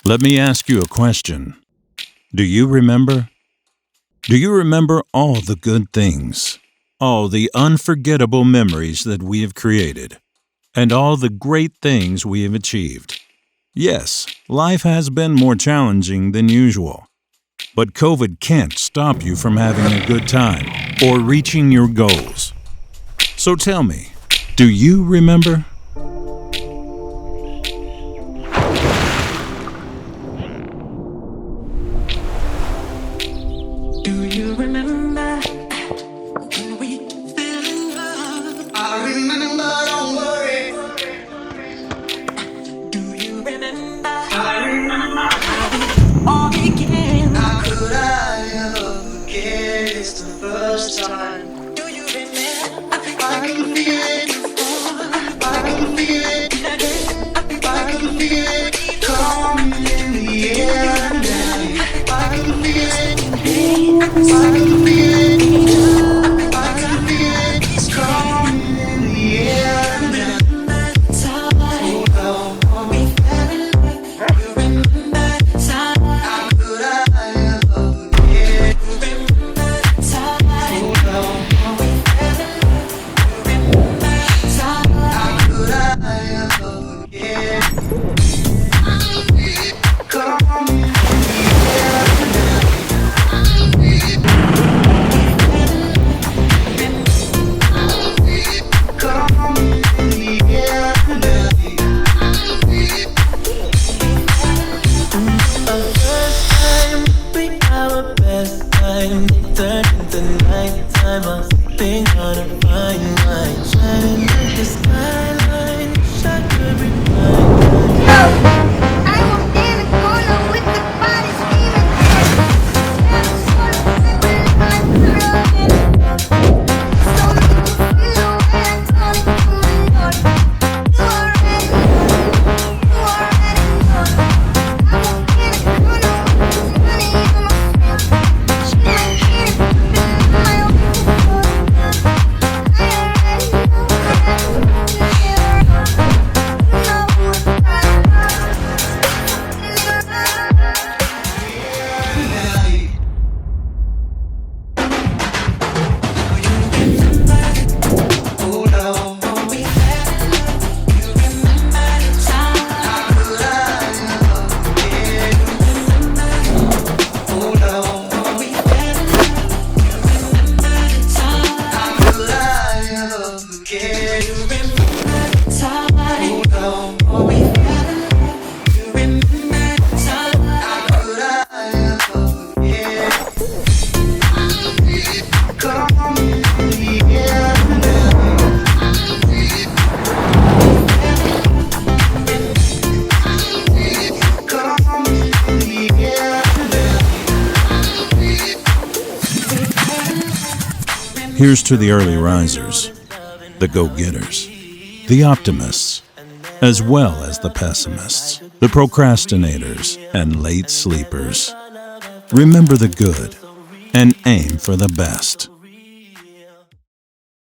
Let me ask you a question. Do you remember? Do you remember all the good things, all the unforgettable memories that we have created, and all the great things we have achieved? Yes, life has been more challenging than usual, but COVID can't stop you from having a good time or reaching your goals. So tell me, do you remember? Do you remember when we fell in love? I remember, don't worry. Do you remember? I remember how we all began. How could I ever forget? It's the first time. Do you remember? I can feel it. I can feel it. I can feel it coming in the air tonight. I can feel it. I can feel it. I can feel it. It's coming in the air tonight. Hold on, we fell in love. You remember the time? How could I ever forget? You remember the time? Hold on, we fell in love. You remember the time? How could I ever forget? Coming in the air tonight. Turned into nighttime, I'm sleeping on a fine line, shining like the skyline, shine every night. I was in the corner with the body screaming. Never saw the people like the so make you feel the way I told it to me, Lord. You already know. I was in the corner with the money on my friend. She might get it, but my own people. I already know that you care. You know what Hold on, we fell in love. You remember the time? How could I ever forget? You remember? Hold on, we fell in love. You remember the time? How could I ever forget? You remember the time? Hold on, we fell in love. You remember the time? How could I ever forget? Come in the air tonight. Come in the air tonight. Here's to the early risers, the go-getters, the optimists, as well as the pessimists, the procrastinators, and late sleepers. Remember the good and aim for the best.